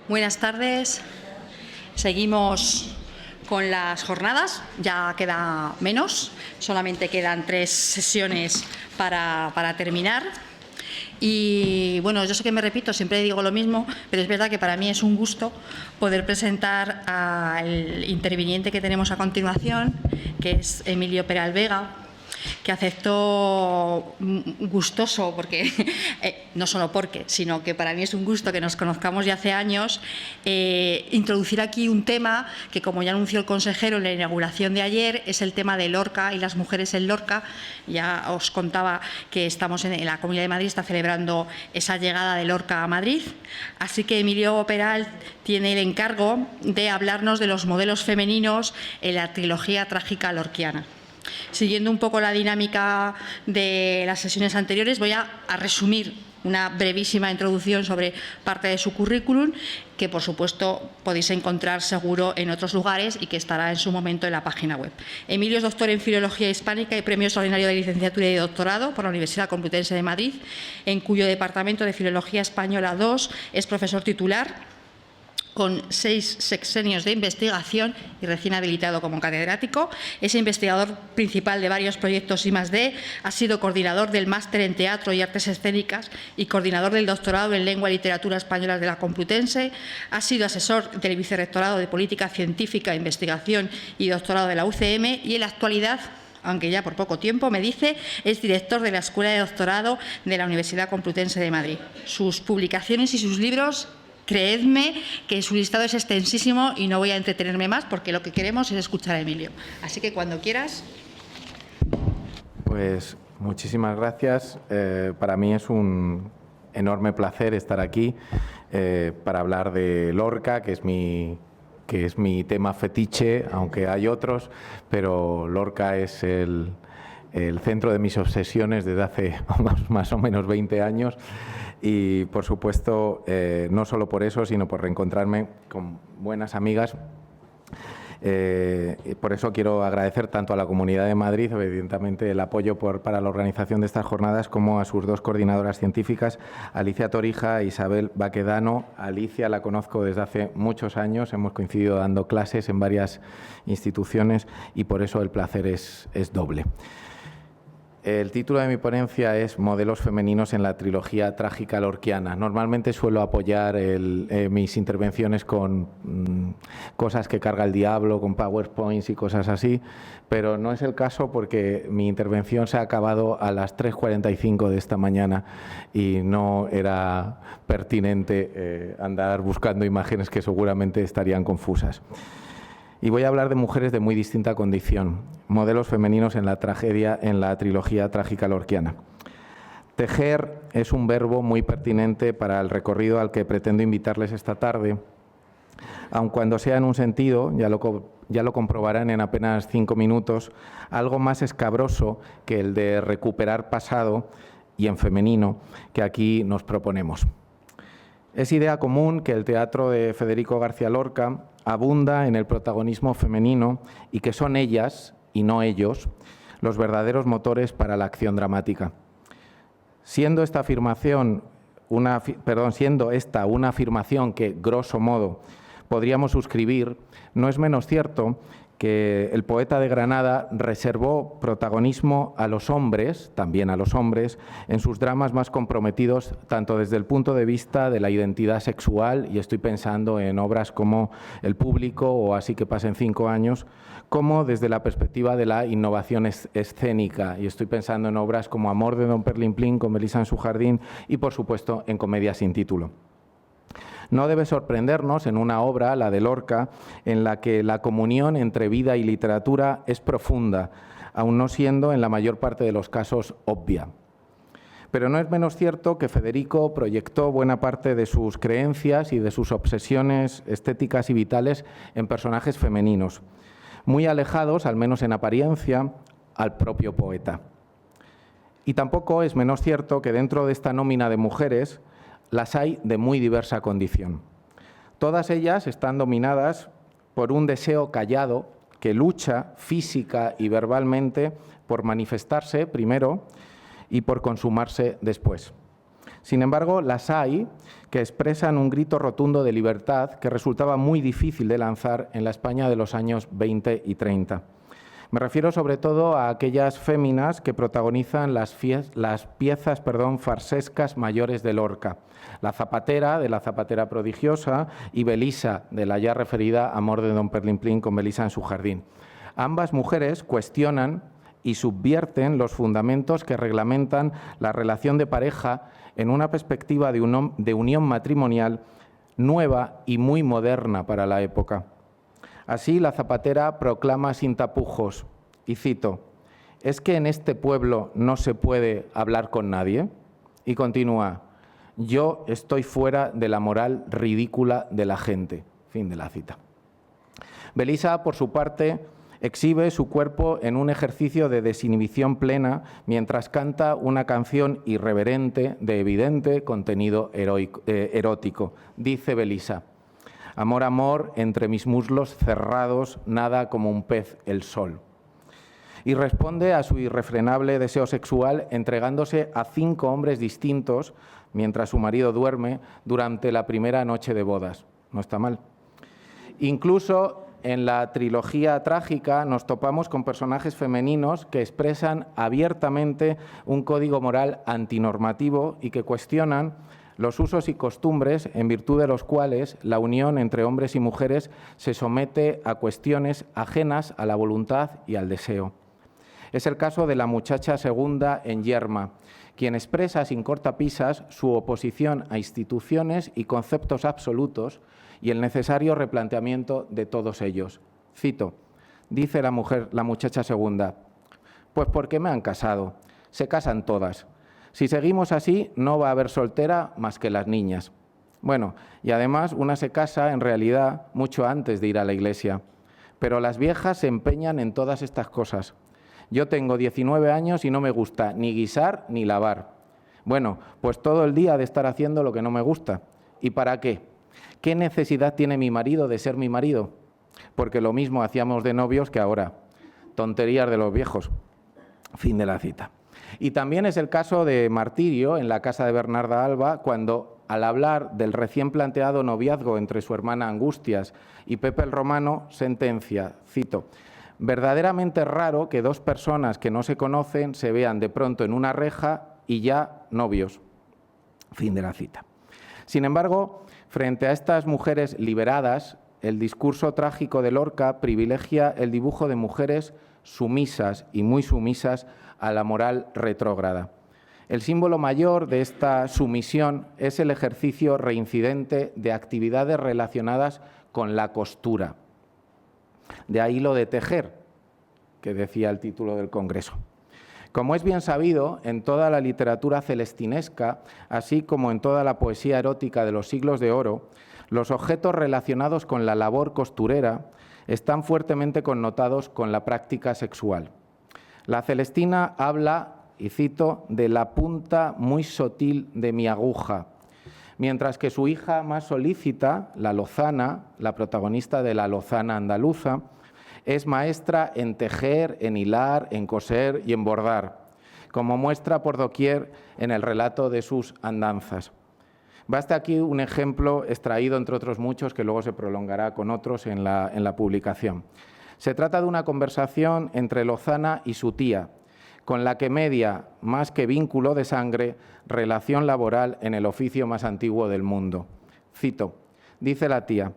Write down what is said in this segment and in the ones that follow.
Buenas tardes. Seguimos con las jornadas. Ya queda menos. Solamente quedan 3 sesiones para terminar. Y bueno, yo sé que me repito, siempre digo lo mismo, pero es verdad que para mí es un gusto poder presentar al interviniente que tenemos a continuación, que es Emilio Peral Vega, que aceptó gustoso, porque no solo porque, sino que para mí es un gusto que nos conozcamos ya hace años, introducir aquí un tema que, como ya anunció el consejero en la inauguración de ayer, es el tema de Lorca y las mujeres en Lorca. Ya os contaba que estamos en la Comunidad de Madrid, está celebrando esa llegada de Lorca a Madrid. Así que Emilio Peral tiene el encargo de hablarnos de los modelos femeninos en la trilogía trágica lorquiana. Siguiendo un poco la dinámica de las sesiones anteriores, voy a resumir una brevísima introducción sobre parte de su currículum, que por supuesto podéis encontrar seguro en otros lugares y que estará en su momento en la página web. Emilio es doctor en Filología Hispánica y premio extraordinario de licenciatura y de doctorado por la Universidad Complutense de Madrid, en cuyo departamento de Filología Española II es profesor titular, con 6 sexenios de investigación y recién habilitado como catedrático. Es investigador principal de varios proyectos I+D, ha sido coordinador del máster en Teatro y Artes Escénicas y coordinador del doctorado en Lengua y Literatura Españolas de la Complutense, ha sido asesor del Vicerrectorado de Política Científica, Investigación y Doctorado de la UCM y en la actualidad, aunque ya por poco tiempo, me dice, es director de la Escuela de Doctorado de la Universidad Complutense de Madrid. Sus publicaciones y sus libros, creedme que su listado es extensísimo y no voy a entretenerme más porque lo que queremos es escuchar a Emilio. Así que cuando quieras. Pues muchísimas gracias. Para mí es un enorme placer estar aquí para hablar de Lorca, que es mi tema fetiche, aunque hay otros, pero Lorca es el centro de mis obsesiones desde hace más o menos 20 años. Y, por supuesto, no solo por eso, sino por reencontrarme con buenas amigas. Por eso quiero agradecer tanto a la Comunidad de Madrid, evidentemente, el apoyo para la organización de estas jornadas, como a sus 2 coordinadoras científicas, Alicia Torija e Isabel Baquedano. Alicia la conozco desde hace muchos años, hemos coincidido dando clases en varias instituciones y por eso el placer es doble. El título de mi ponencia es Modelos femeninos en la trilogía trágica lorquiana. Normalmente suelo apoyar mis intervenciones con cosas que carga el diablo, con PowerPoints y cosas así, pero no es el caso porque mi intervención se ha acabado a las 3:45 de esta mañana y no era pertinente andar buscando imágenes que seguramente estarían confusas. Y voy a hablar de mujeres de muy distinta condición, modelos femeninos en la trilogía trágica lorquiana. Tejer es un verbo muy pertinente para el recorrido al que pretendo invitarles esta tarde, aun cuando sea en un sentido, ya lo comprobarán en apenas 5 minutos, algo más escabroso que el de recuperar pasado y en femenino que aquí nos proponemos. Es idea común que el teatro de Federico García Lorca abunda en el protagonismo femenino y que son ellas, y no ellos, los verdaderos motores para la acción dramática. Siendo esta una afirmación que, grosso modo, podríamos suscribir, no es menos cierto que el poeta de Granada reservó protagonismo a los hombres, también a los hombres, en sus dramas más comprometidos, tanto desde el punto de vista de la identidad sexual, y estoy pensando en obras como El público o Así que pasen 5 años, como desde la perspectiva de la innovación escénica, y estoy pensando en obras como Amor de Don Perlimplín con Melisa en su jardín y, por supuesto, en Comedias sin título. No debe sorprendernos en una obra, la de Lorca, en la que la comunión entre vida y literatura es profunda, aun no siendo en la mayor parte de los casos obvia. Pero no es menos cierto que Federico proyectó buena parte de sus creencias y de sus obsesiones estéticas y vitales en personajes femeninos, muy alejados, al menos en apariencia, al propio poeta. Y tampoco es menos cierto que dentro de esta nómina de mujeres las hay de muy diversa condición. Todas ellas están dominadas por un deseo callado que lucha física y verbalmente por manifestarse primero y por consumarse después. Sin embargo, las hay que expresan un grito rotundo de libertad que resultaba muy difícil de lanzar en la España de los años 20 y 30. Me refiero sobre todo a aquellas féminas que protagonizan las piezas farsescas mayores de Lorca, La zapatera, de La zapatera prodigiosa, y Belisa, de la ya referida Amor de don Perlimplín con Belisa en su jardín. Ambas mujeres cuestionan y subvierten los fundamentos que reglamentan la relación de pareja en una perspectiva de unión matrimonial nueva y muy moderna para la época. Así, la zapatera proclama sin tapujos, y cito, «¿Es que en este pueblo no se puede hablar con nadie?». Y continúa, «Yo estoy fuera de la moral ridícula de la gente». Fin de la cita. Belisa, por su parte, exhibe su cuerpo en un ejercicio de desinhibición plena mientras canta una canción irreverente de evidente contenido erótico. Dice Belisa, «Amor, amor, entre mis muslos cerrados nada como un pez el sol». Y responde a su irrefrenable deseo sexual entregándose a 5 hombres distintos mientras su marido duerme durante la primera noche de bodas. No está mal. Incluso en la trilogía trágica nos topamos con personajes femeninos que expresan abiertamente un código moral antinormativo y que cuestionan los usos y costumbres en virtud de los cuales la unión entre hombres y mujeres se somete a cuestiones ajenas a la voluntad y al deseo. Es el caso de la muchacha segunda en Yerma, quien expresa sin cortapisas su oposición a instituciones y conceptos absolutos y el necesario replanteamiento de todos ellos. Cito, dice la muchacha segunda, «Pues porque me han casado, se casan todas. Si seguimos así, no va a haber soltera más que las niñas». Bueno, y además una se casa en realidad mucho antes de ir a la iglesia. Pero las viejas se empeñan en todas estas cosas. Yo tengo 19 años y no me gusta ni guisar ni lavar. Bueno, pues todo el día de estar haciendo lo que no me gusta. ¿Y para qué? ¿Qué necesidad tiene mi marido de ser mi marido? Porque lo mismo hacíamos de novios que ahora. Tonterías de los viejos. Fin de la cita. Y también es el caso de Martirio en la casa de Bernarda Alba, cuando, al hablar del recién planteado noviazgo entre su hermana Angustias y Pepe el Romano, sentencia, cito, «Verdaderamente raro que 2 personas que no se conocen se vean de pronto en una reja y ya novios». Fin de la cita. Sin embargo, frente a estas mujeres liberadas, el discurso trágico de Lorca privilegia el dibujo de mujeres sumisas y muy sumisas a la moral retrógrada. El símbolo mayor de esta sumisión es el ejercicio reincidente de actividades relacionadas con la costura. De ahí lo de tejer, que decía el título del Congreso. Como es bien sabido, en toda la literatura celestinesca, así como en toda la poesía erótica de los siglos de oro, los objetos relacionados con la labor costurera están fuertemente connotados con la práctica sexual. La Celestina habla, y cito, de la punta muy sutil de mi aguja, mientras que su hija más solícita, la Lozana, la protagonista de la Lozana andaluza, es maestra en tejer, en hilar, en coser y en bordar, como muestra por doquier en el relato de sus andanzas. Basta aquí un ejemplo extraído, entre otros muchos, que luego se prolongará con otros en la publicación. Se trata de una conversación entre Lozana y su tía, con la que media, más que vínculo de sangre, relación laboral en el oficio más antiguo del mundo. Cito, dice la tía,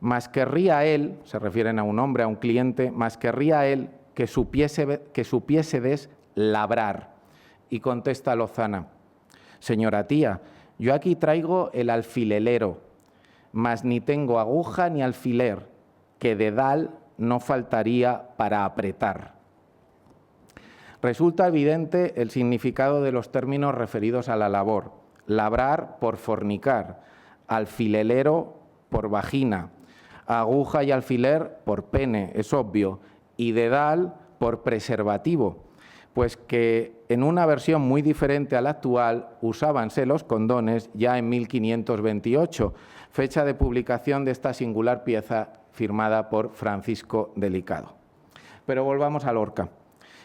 «Mas querría él», se refieren a un hombre, a un cliente, «mas querría él que supiésedes labrar». Y contesta Lozana, «Señora tía, yo aquí traigo el alfilelero, mas ni tengo aguja ni alfiler, que dedal no faltaría para apretar». Resulta evidente el significado de los términos referidos a la labor. Labrar por fornicar, alfilelero por vagina, aguja y alfiler por pene, es obvio, y dedal por preservativo, pues que en una versión muy diferente a la actual usábanse los condones ya en 1528, fecha de publicación de esta singular pieza firmada por Francisco Delicado. Pero volvamos a Lorca.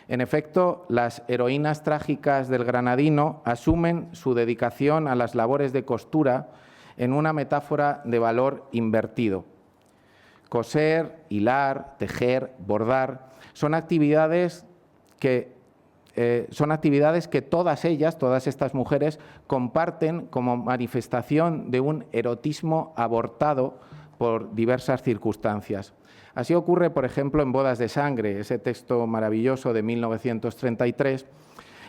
En efecto, las heroínas trágicas del Granadino asumen su dedicación a las labores de costura en una metáfora de valor invertido. Coser, hilar, tejer, bordar son actividades que todas estas mujeres, comparten como manifestación de un erotismo abortado por diversas circunstancias. Así ocurre, por ejemplo, en Bodas de Sangre, ese texto maravilloso de 1933,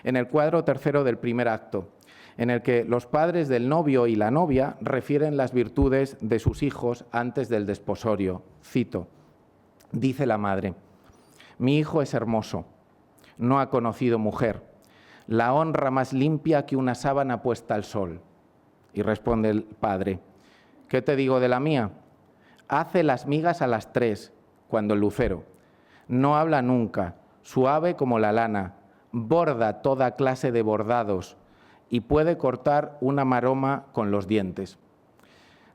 en el cuadro tercero del primer acto, en el que los padres del novio y la novia refieren las virtudes de sus hijos antes del desposorio. Cito, dice la madre: «Mi hijo es hermoso, no ha conocido mujer, la honra más limpia que una sábana puesta al sol». Y responde el padre: «¿Qué te digo de la mía? Hace las migas a las 3, cuando el lucero. No habla nunca, suave como la lana, borda toda clase de bordados y puede cortar una maroma con los dientes».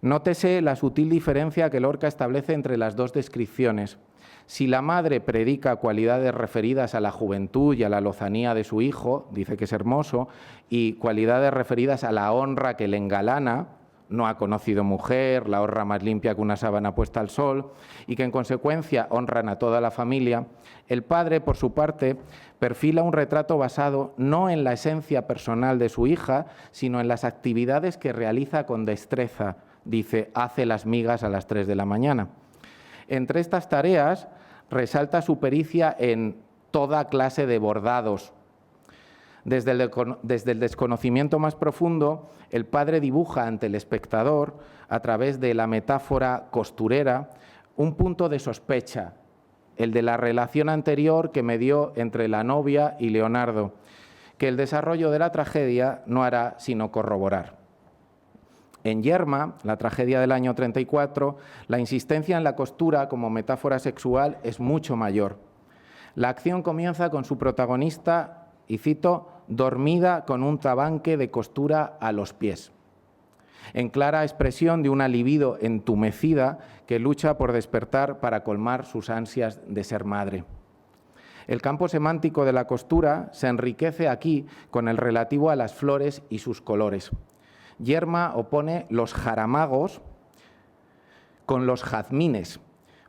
Nótese la sutil diferencia que Lorca establece entre las dos descripciones. Si la madre predica cualidades referidas a la juventud y a la lozanía de su hijo, dice que es hermoso, y cualidades referidas a la honra que le engalana, no ha conocido mujer, la honra más limpia que una sábana puesta al sol, y que en consecuencia honran a toda la familia, el padre, por su parte, perfila un retrato basado no en la esencia personal de su hija, sino en las actividades que realiza con destreza. Dice, hace las migas a las 3 de la mañana. Entre estas tareas resalta su pericia en toda clase de bordados. Desde el desconocimiento más profundo, el padre dibuja ante el espectador, a través de la metáfora costurera, un punto de sospecha, el de la relación anterior que medió entre la novia y Leonardo, que el desarrollo de la tragedia no hará sino corroborar. En Yerma, la tragedia del año 34, la insistencia en la costura como metáfora sexual es mucho mayor. La acción comienza con su protagonista, y cito, dormida con un tabanque de costura a los pies, en clara expresión de una libido entumecida que lucha por despertar para colmar sus ansias de ser madre. El campo semántico de la costura se enriquece aquí con el relativo a las flores y sus colores. Yerma opone los jaramagos con los jazmines,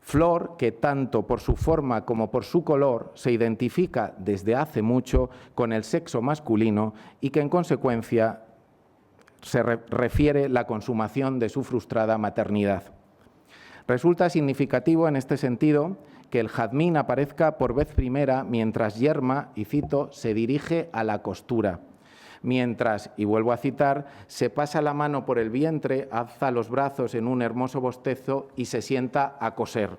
flor que tanto por su forma como por su color se identifica desde hace mucho con el sexo masculino y que en consecuencia se refiere la consumación de su frustrada maternidad. Resulta significativo en este sentido que el jazmín aparezca por vez primera mientras Yerma, y cito, se dirige a la costura. Mientras, y vuelvo a citar, se pasa la mano por el vientre, alza los brazos en un hermoso bostezo y se sienta a coser.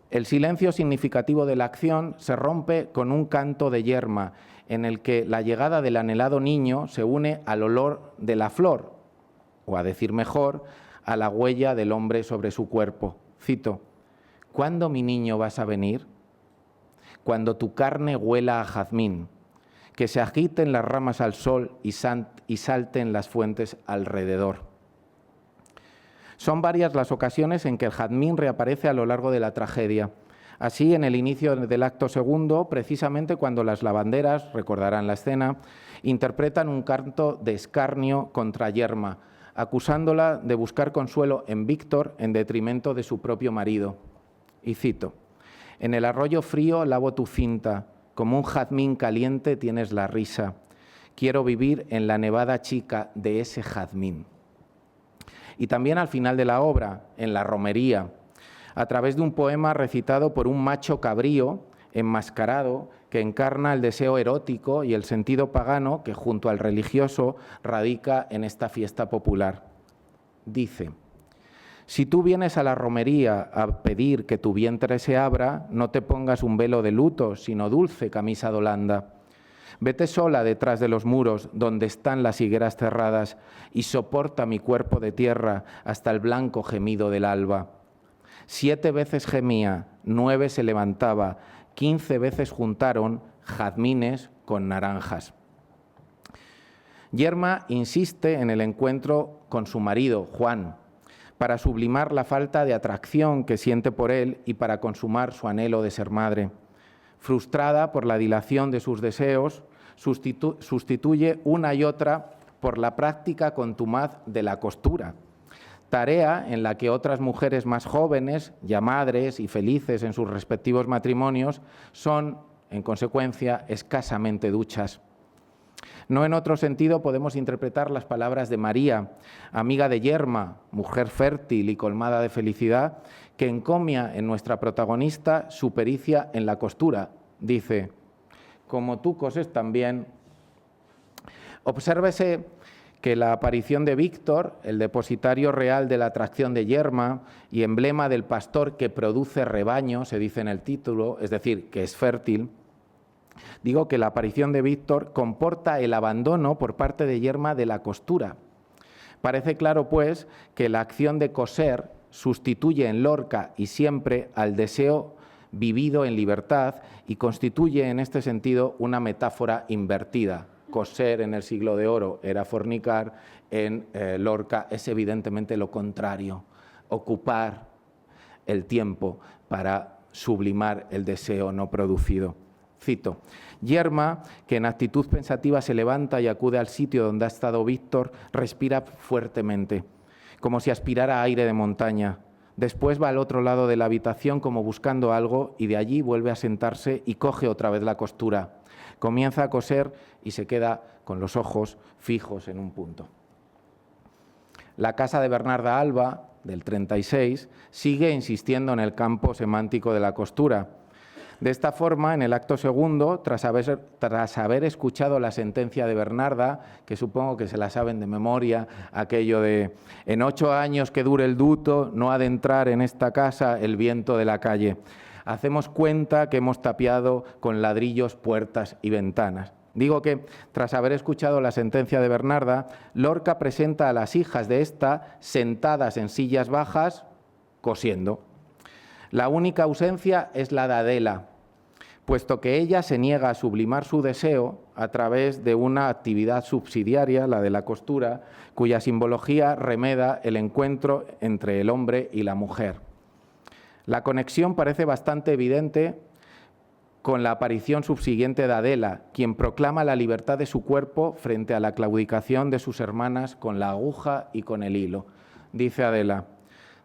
El silencio significativo de la acción se rompe con un canto de Yerma, en el que la llegada del anhelado niño se une al olor de la flor, o a decir mejor, a la huella del hombre sobre su cuerpo. Cito, ¿cuándo, mi niño, vas a venir? Cuando tu carne huela a jazmín, que se agiten las ramas al sol y salten las fuentes alrededor. Son varias las ocasiones en que el jazmín reaparece a lo largo de la tragedia. Así, en el inicio del acto segundo, precisamente cuando las lavanderas, recordarán la escena, interpretan un canto de escarnio contra Yerma, acusándola de buscar consuelo en Víctor en detrimento de su propio marido. Y cito, en el arroyo frío lavo tu cinta, como un jazmín caliente tienes la risa. Quiero vivir en la nevada chica de ese jazmín. Y también al final de la obra, en la romería, a través de un poema recitado por un macho cabrío, enmascarado, que encarna el deseo erótico y el sentido pagano que junto al religioso radica en esta fiesta popular. Dice, si tú vienes a la romería a pedir que tu vientre se abra, no te pongas un velo de luto, sino dulce camisa de Holanda. Vete sola detrás de los muros donde están las higueras cerradas y soporta mi cuerpo de tierra hasta el blanco gemido del alba. 7 veces gemía, 9 se levantaba, 15 veces juntaron jazmines con naranjas. Yerma insiste en el encuentro con su marido, Juan, para sublimar la falta de atracción que siente por él y para consumar su anhelo de ser madre. frustrada por la dilación de sus deseos, sustituye una y otra por la práctica contumaz de la costura, tarea en la que otras mujeres más jóvenes, ya madres y felices en sus respectivos matrimonios, son, en consecuencia, escasamente duchas. No en otro sentido podemos interpretar las palabras de María, amiga de Yerma, mujer fértil y colmada de felicidad, que encomia en nuestra protagonista su pericia en la costura. Dice: como tú coses también. Obsérvese que la aparición de Víctor, el depositario real de la atracción de Yerma y emblema del pastor que produce rebaño, se dice en el título, es decir, que es fértil. Digo que la aparición de Víctor comporta el abandono por parte de Yerma de la costura. Parece claro, pues, que la acción de coser sustituye en Lorca y siempre al deseo vivido en libertad y constituye en este sentido una metáfora invertida. Coser en el siglo de oro era fornicar, en Lorca es evidentemente lo contrario, ocupar el tiempo para sublimar el deseo no producido. Cito: Yerma, que en actitud pensativa se levanta y acude al sitio donde ha estado Víctor, respira fuertemente, como si aspirara aire de montaña. Después va al otro lado de la habitación como buscando algo y de allí vuelve a sentarse y coge otra vez la costura. Comienza a coser y se queda con los ojos fijos en un punto. La casa de Bernarda Alba, del 36, sigue insistiendo en el campo semántico de la costura. De esta forma, en el acto segundo, tras haber escuchado la sentencia de Bernarda, que supongo que se la saben de memoria, aquello de en 8 años que dure el duto, no ha de entrar en esta casa el viento de la calle. Hacemos cuenta que hemos tapiado con ladrillos puertas y ventanas. Digo que, tras haber escuchado la sentencia de Bernarda, Lorca presenta a las hijas de esta sentadas en sillas bajas, cosiendo. La única ausencia es la de Adela, puesto que ella se niega a sublimar su deseo a través de una actividad subsidiaria, la de la costura, cuya simbología remeda el encuentro entre el hombre y la mujer. La conexión parece bastante evidente con la aparición subsiguiente de Adela, quien proclama la libertad de su cuerpo frente a la claudicación de sus hermanas con la aguja y con el hilo. Dice Adela: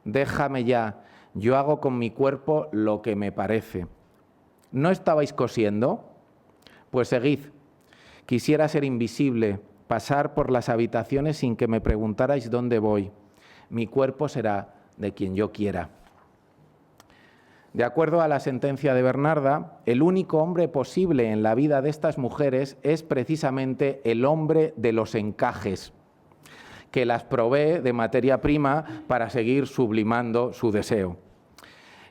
déjame ya, yo hago con mi cuerpo lo que me parece. ¿No estabais cosiendo? Pues seguid. Quisiera ser invisible, pasar por las habitaciones sin que me preguntarais dónde voy. Mi cuerpo será de quien yo quiera. De acuerdo a la sentencia de Bernarda, el único hombre posible en la vida de estas mujeres es precisamente el hombre de los encajes, que las provee de materia prima para seguir sublimando su deseo.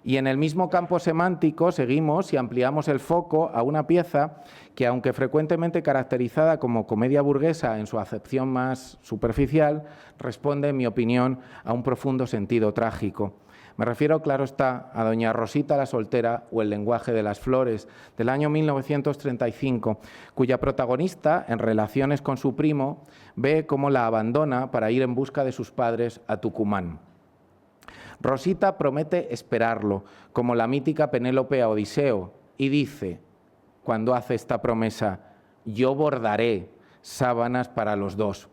Y en el mismo campo semántico seguimos y ampliamos el foco a una pieza que, aunque frecuentemente caracterizada como comedia burguesa en su acepción más superficial, responde, en mi opinión, a un profundo sentido trágico. Me refiero, claro está, a doña Rosita la soltera o El lenguaje de las flores, del año 1935, cuya protagonista, en relaciones con su primo, ve cómo la abandona para ir en busca de sus padres a Tucumán. Rosita promete esperarlo, como la mítica Penélope a Odiseo, y dice, cuando hace esta promesa: yo bordaré sábanas para los dos.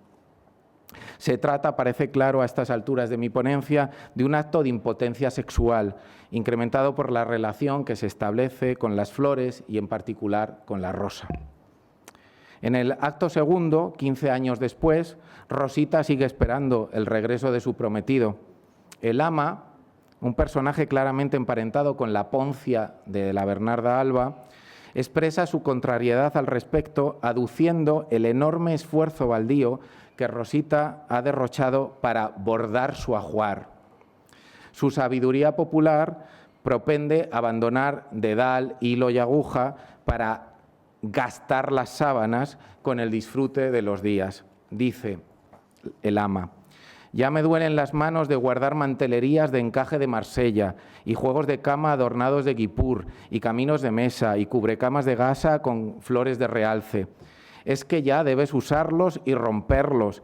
Se trata, parece claro a estas alturas de mi ponencia, de un acto de impotencia sexual, incrementado por la relación que se establece con las flores y en particular con la rosa. En el acto segundo, 15 años después, Rosita sigue esperando el regreso de su prometido. El ama, un personaje claramente emparentado con la Poncia de la Bernarda Alba, expresa su contrariedad al respecto, aduciendo el enorme esfuerzo baldío que Rosita ha derrochado para bordar su ajuar. Su sabiduría popular propende abandonar dedal, hilo y aguja para gastar las sábanas con el disfrute de los días. Dice el ama: ya me duelen las manos de guardar mantelerías de encaje de Marsella y juegos de cama adornados de guipur y caminos de mesa y cubrecamas de gasa con flores de realce. Es que ya debes usarlos y romperlos,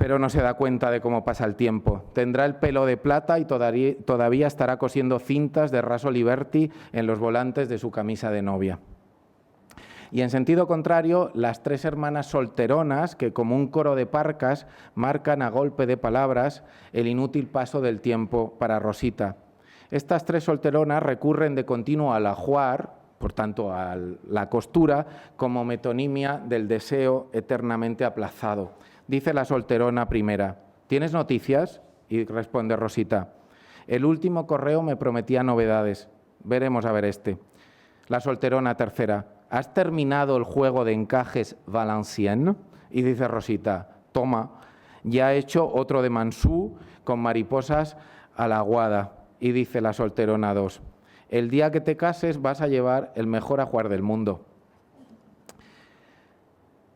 pero no se da cuenta de cómo pasa el tiempo. Tendrá el pelo de plata y todavía estará cosiendo cintas de raso Liberty en los volantes de su camisa de novia. Y en sentido contrario, las tres hermanas solteronas que, como un coro de parcas, marcan a golpe de palabras el inútil paso del tiempo para Rosita. Estas tres solteronas recurren de continuo al ajuar, por tanto a la costura, como metonimia del deseo eternamente aplazado. Dice la solterona primera: ¿tienes noticias? Y responde Rosita: el último correo me prometía novedades. Veremos a ver este. La solterona tercera: ¿has terminado el juego de encajes Valenciennes? Y dice Rosita: toma, ya he hecho otro de Mansú con mariposas a la aguada. Y dice la solterona 2: el día que te cases vas a llevar el mejor ajuar del mundo.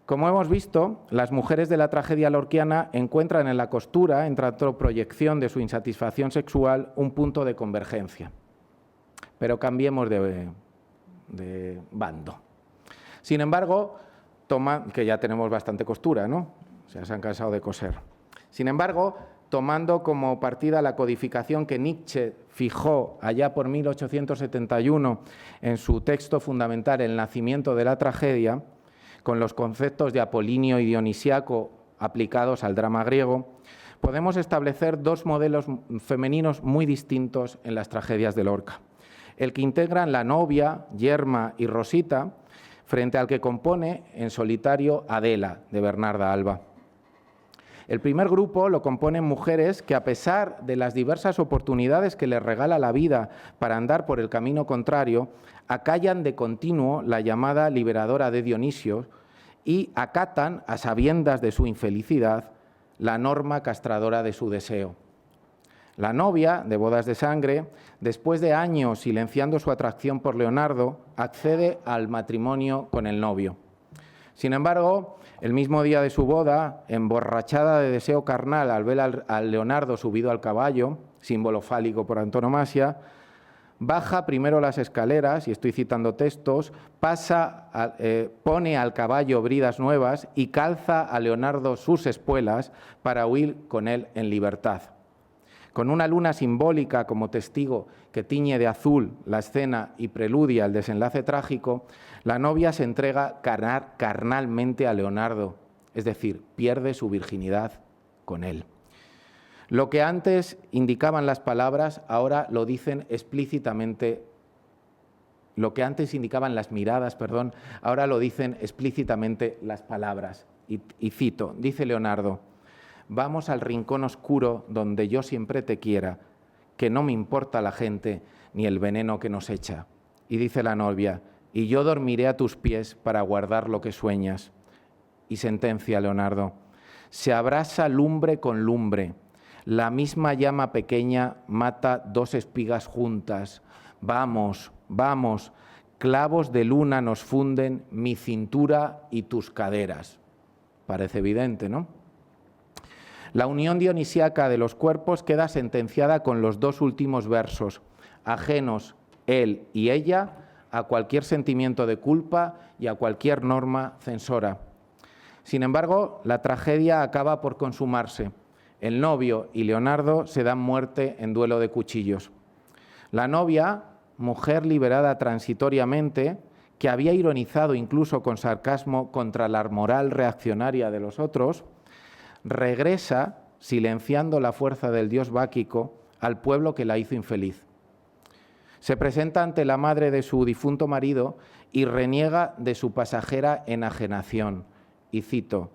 Como hemos visto, las mujeres de la tragedia lorquiana encuentran en la costura, en tanto proyección de su insatisfacción sexual, un punto de convergencia. Pero cambiemos de bando. Sin embargo, que ya tenemos bastante costura, ¿no? O sea, se han cansado de coser. Sin embargo, tomando como partida la codificación que Nietzsche fijó allá por 1871 en su texto fundamental El nacimiento de la tragedia, con los conceptos de Apolinio y Dionisiaco aplicados al drama griego, podemos establecer dos modelos femeninos muy distintos en las tragedias de Lorca. El que integran la novia, Yerma y Rosita, frente al que compone en solitario Adela, de Bernarda Alba. El primer grupo lo componen mujeres que, a pesar de las diversas oportunidades que les regala la vida para andar por el camino contrario, acallan de continuo la llamada liberadora de Dionisio y acatan, a sabiendas de su infelicidad, la norma castradora de su deseo. La novia, de bodas de sangre, después de años silenciando su atracción por Leonardo, accede al matrimonio con el novio. Sin embargo, el mismo día de su boda, emborrachada de deseo carnal al ver al Leonardo subido al caballo, símbolo fálico por antonomasia, baja primero las escaleras, y estoy citando textos, pone al caballo bridas nuevas y calza a Leonardo sus espuelas para huir con él en libertad. Con una luna simbólica como testigo que tiñe de azul la escena y preludia el desenlace trágico, la novia se entrega carnalmente a Leonardo, es decir, pierde su virginidad con él. Lo que antes indicaban las palabras, ahora lo dicen explícitamente. Lo que antes indicaban las miradas, ahora lo dicen explícitamente las palabras. Y cito, dice Leonardo: vamos al rincón oscuro donde yo siempre te quiera, que no me importa la gente ni el veneno que nos echa. Y dice la novia: y yo dormiré a tus pies para guardar lo que sueñas. Y sentencia Leonardo: se abrasa lumbre con lumbre. La misma llama pequeña mata dos espigas juntas. Vamos, vamos, clavos de luna nos funden mi cintura y tus caderas. Parece evidente, ¿no? La unión dionisíaca de los cuerpos queda sentenciada con los dos últimos versos, ajenos él y ella a cualquier sentimiento de culpa y a cualquier norma censora. Sin embargo, la tragedia acaba por consumarse. El novio y Leonardo se dan muerte en duelo de cuchillos. La novia, mujer liberada transitoriamente, que había ironizado incluso con sarcasmo contra la moral reaccionaria de los otros, regresa, silenciando la fuerza del dios báquico, al pueblo que la hizo infeliz. Se presenta ante la madre de su difunto marido y reniega de su pasajera enajenación. Y cito: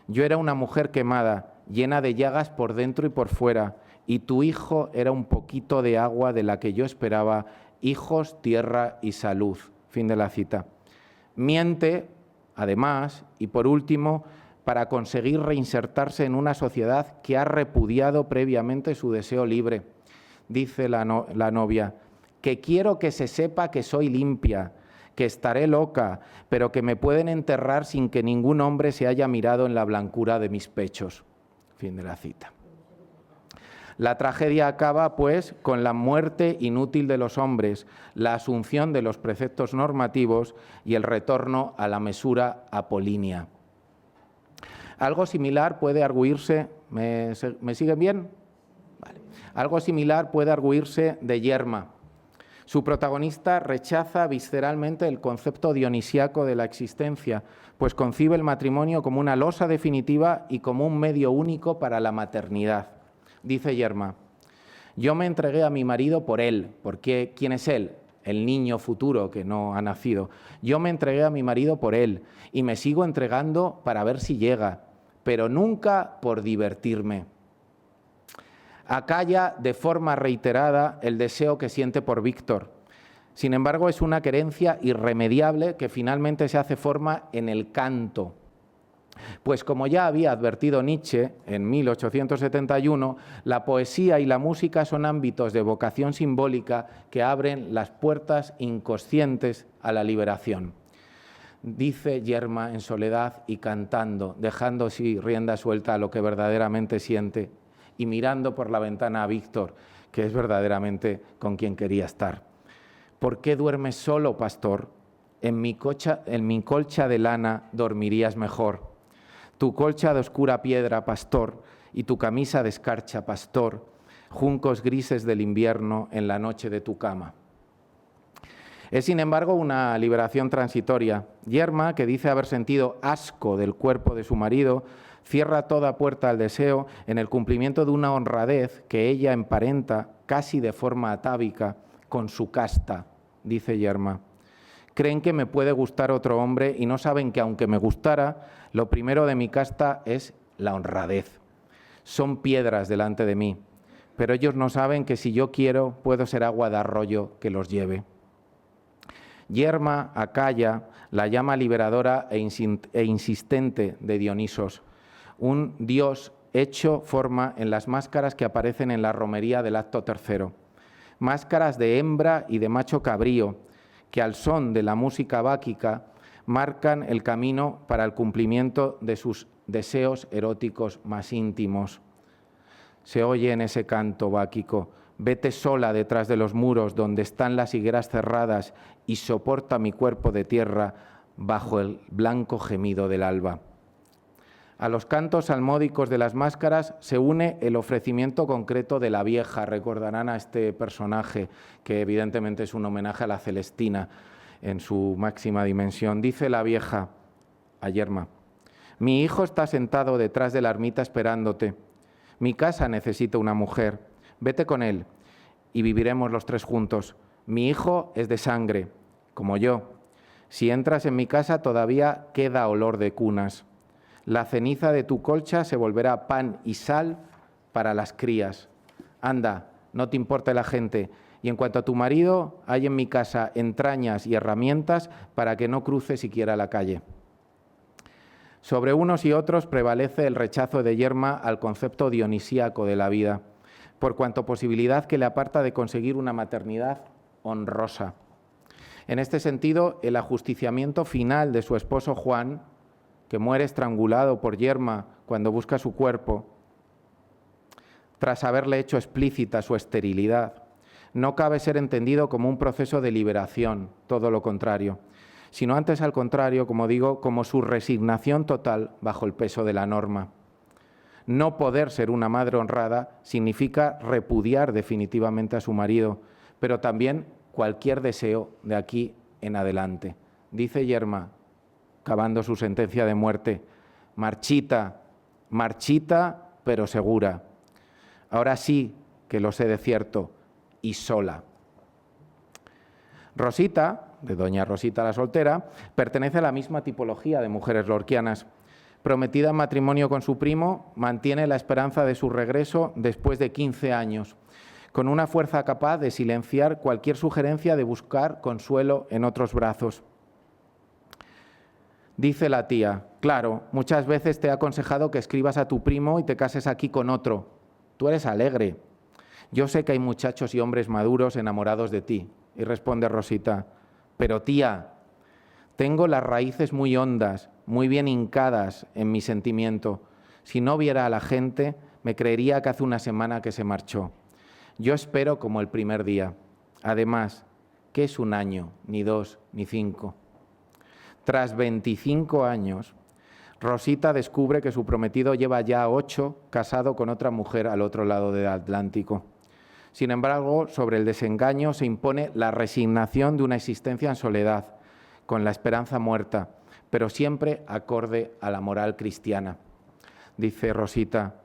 yo era una mujer quemada, llena de llagas por dentro y por fuera, y tu hijo era un poquito de agua de la que yo esperaba, hijos, tierra y salud. Fin de la cita. Miente, además, y por último, para conseguir reinsertarse en una sociedad que ha repudiado previamente su deseo libre. Dice la novia: que quiero que se sepa que soy limpia, que estaré loca, pero que me pueden enterrar sin que ningún hombre se haya mirado en la blancura de mis pechos. Fin de la cita. La tragedia acaba, pues, con la muerte inútil de los hombres, la asunción de los preceptos normativos y el retorno a la mesura apolínea. Algo similar puede arguirse, ¿me siguen bien? Vale. Algo similar puede arguirse de Yerma. Su protagonista rechaza visceralmente el concepto dionisíaco de la existencia, pues concibe el matrimonio como una losa definitiva y como un medio único para la maternidad. Dice Yerma: yo me entregué a mi marido por él, porque ¿quién es él? El niño futuro que no ha nacido. Yo me entregué a mi marido por él y me sigo entregando para ver si llega, pero nunca por divertirme. Acalla de forma reiterada el deseo que siente por Víctor. Sin embargo, es una querencia irremediable que finalmente se hace forma en el canto. Pues como ya había advertido Nietzsche en 1871, la poesía y la música son ámbitos de vocación simbólica que abren las puertas inconscientes a la liberación. Dice Yerma en soledad y cantando, dejando así rienda suelta a lo que verdaderamente siente y mirando por la ventana a Víctor, que es verdaderamente con quien quería estar. ¿Por qué duermes solo, pastor? En mi colcha de lana dormirías mejor. Tu colcha de oscura piedra, pastor, y tu camisa de escarcha, pastor, juncos grises del invierno en la noche de tu cama. Es, sin embargo, una liberación transitoria. Yerma, que dice haber sentido asco del cuerpo de su marido, cierra toda puerta al deseo en el cumplimiento de una honradez que ella emparenta casi de forma atávica con su casta, dice Yerma. Creen que me puede gustar otro hombre y no saben que aunque me gustara, lo primero de mi casta es la honradez. Son piedras delante de mí, pero ellos no saben que si yo quiero puedo ser agua de arroyo que los lleve. Yerma acalla la llama liberadora e insistente de Dionisos, un dios hecho forma en las máscaras que aparecen en la romería del acto tercero. Máscaras de hembra y de macho cabrío, que al son de la música báquica marcan el camino para el cumplimiento de sus deseos eróticos más íntimos. Se oye en ese canto báquico: vete sola detrás de los muros donde están las higueras cerradas y soporta mi cuerpo de tierra bajo el blanco gemido del alba. A los cantos salmódicos de las máscaras se une el ofrecimiento concreto de la vieja. Recordarán a este personaje, que evidentemente es un homenaje a la Celestina en su máxima dimensión. Dice la vieja a Yerma: mi hijo está sentado detrás de la ermita esperándote. Mi casa necesita una mujer. Vete con él y viviremos los tres juntos. Mi hijo es de sangre, como yo. Si entras en mi casa todavía queda olor de cunas. La ceniza de tu colcha se volverá pan y sal para las crías. Anda, no te importe la gente. Y en cuanto a tu marido, hay en mi casa entrañas y herramientas para que no cruce siquiera la calle. Sobre unos y otros prevalece el rechazo de Yerma al concepto dionisíaco de la vida, por cuanto posibilidad que le aparta de conseguir una maternidad honrosa. En este sentido, el ajusticiamiento final de su esposo Juan, que muere estrangulado por Yerma cuando busca su cuerpo, tras haberle hecho explícita su esterilidad, no cabe ser entendido como un proceso de liberación, todo lo contrario, sino antes al contrario, como digo, como su resignación total bajo el peso de la norma. No poder ser una madre honrada significa repudiar definitivamente a su marido, pero también cualquier deseo de aquí en adelante. Dice Yerma, acabando su sentencia de muerte: marchita, marchita, pero segura. Ahora sí que lo sé de cierto, y sola. Rosita, de doña Rosita la soltera, pertenece a la misma tipología de mujeres lorquianas. Prometida en matrimonio con su primo, mantiene la esperanza de su regreso después de 15 años, con una fuerza capaz de silenciar cualquier sugerencia de buscar consuelo en otros brazos. Dice la tía: claro, muchas veces te he aconsejado que escribas a tu primo y te cases aquí con otro. Tú eres alegre. Yo sé que hay muchachos y hombres maduros enamorados de ti. Y responde Rosita: pero tía, tengo las raíces muy hondas, muy bien hincadas en mi sentimiento. Si no viera a la gente, me creería que hace una semana que se marchó. Yo espero como el primer día. Además, ¿qué es un año, ni 2, ni 5? Tras 25 años, Rosita descubre que su prometido lleva ya 8 casado con otra mujer al otro lado del Atlántico. Sin embargo, sobre el desengaño se impone la resignación de una existencia en soledad, con la esperanza muerta, pero siempre acorde a la moral cristiana. Dice Rosita: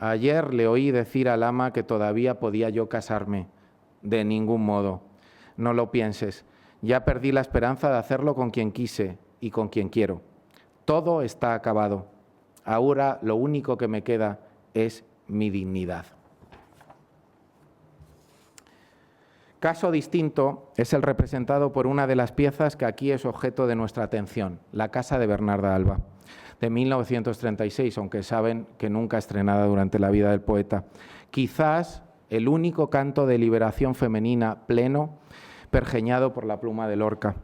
ayer le oí decir al ama que todavía podía yo casarme. De ningún modo. No lo pienses. Ya perdí la esperanza de hacerlo con quien quise y con quien quiero. Todo está acabado. Ahora lo único que me queda es mi dignidad. Caso distinto es el representado por una de las piezas que aquí es objeto de nuestra atención, La casa de Bernarda Alba, de 1936, aunque saben que nunca estrenada durante la vida del poeta. Quizás el único canto de liberación femenina pleno, pergeñado por la pluma de Lorca.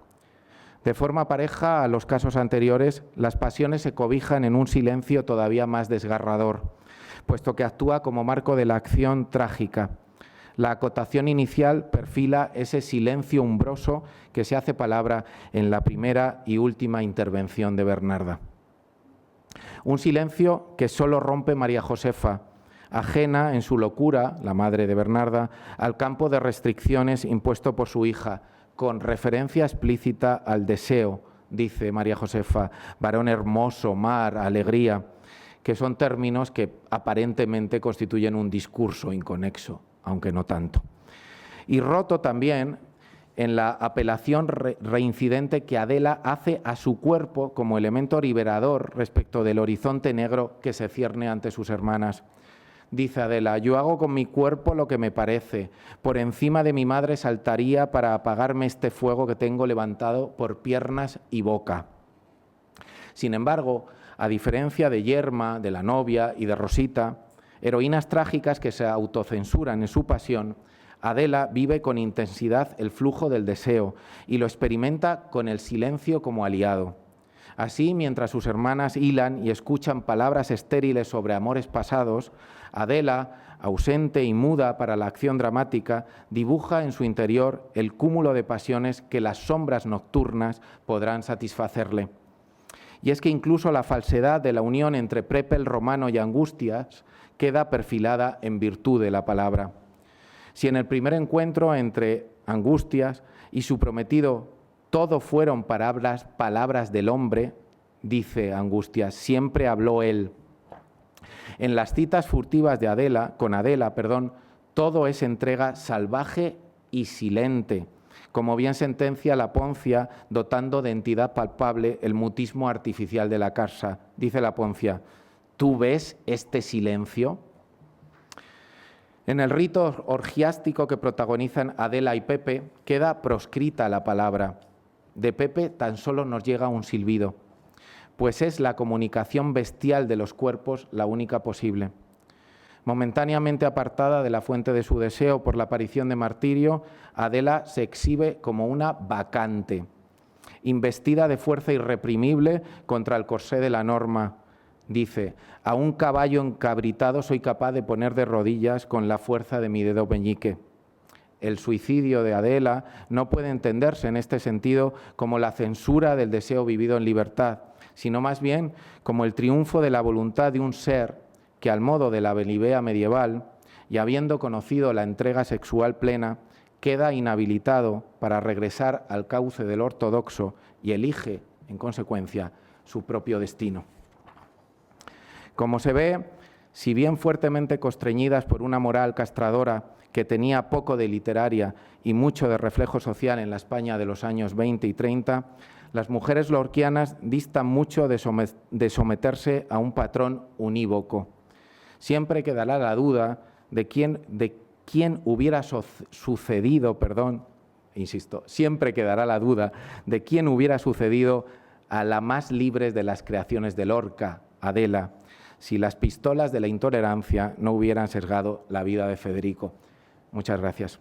De forma pareja a los casos anteriores, las pasiones se cobijan en un silencio todavía más desgarrador, puesto que actúa como marco de la acción trágica. La acotación inicial perfila ese silencio umbroso que se hace palabra en la primera y última intervención de Bernarda. Un silencio que solo rompe María Josefa, ajena en su locura, la madre de Bernarda, al campo de restricciones impuesto por su hija, con referencia explícita al deseo, dice María Josefa, varón hermoso, mar, alegría, que son términos que aparentemente constituyen un discurso inconexo, aunque no tanto. Y roto también en la apelación reincidente que Adela hace a su cuerpo como elemento liberador respecto del horizonte negro que se cierne ante sus hermanas. Dice Adela: yo hago con mi cuerpo lo que me parece, por encima de mi madre saltaría para apagarme este fuego que tengo levantado por piernas y boca. Sin embargo, a diferencia de Yerma, de la novia y de Rosita, heroínas trágicas que se autocensuran en su pasión, Adela vive con intensidad el flujo del deseo y lo experimenta con el silencio como aliado. Así, mientras sus hermanas hilan y escuchan palabras estériles sobre amores pasados, Adela, ausente y muda para la acción dramática, dibuja en su interior el cúmulo de pasiones que las sombras nocturnas podrán satisfacerle. Y es que incluso la falsedad de la unión entre Prepel Romano y Angustias queda perfilada en virtud de la palabra. Si en el primer encuentro entre Angustias y su prometido todo fueron palabras del hombre, dice Angustias, siempre habló él. En las citas furtivas de Adela, todo es entrega salvaje y silente, como bien sentencia la Poncia, dotando de entidad palpable el mutismo artificial de la casa. Dice la Poncia: ¿tú ves este silencio? En el rito orgiástico que protagonizan Adela y Pepe queda proscrita la palabra. De Pepe tan solo nos llega un silbido, pues es la comunicación bestial de los cuerpos la única posible. Momentáneamente apartada de la fuente de su deseo por la aparición de Martirio, Adela se exhibe como una bacante, investida de fuerza irreprimible contra el corsé de la norma. Dice: a un caballo encabritado soy capaz de poner de rodillas con la fuerza de mi dedo meñique. El suicidio de Adela no puede entenderse en este sentido como la censura del deseo vivido en libertad, sino más bien como el triunfo de la voluntad de un ser que, al modo de la Belibea medieval, y habiendo conocido la entrega sexual plena, queda inhabilitado para regresar al cauce del ortodoxo y elige, en consecuencia, su propio destino. Como se ve, si bien fuertemente constreñidas por una moral castradora que tenía poco de literaria y mucho de reflejo social en la España de los años 20 y 30, las mujeres lorquianas distan mucho de someterse a un patrón unívoco. Siempre quedará la duda de quién hubiera sucedido, siempre quedará la duda de quién hubiera sucedido a la más libre de las creaciones de Lorca, Adela, si las pistolas de la intolerancia no hubieran sesgado la vida de Federico. Muchas gracias.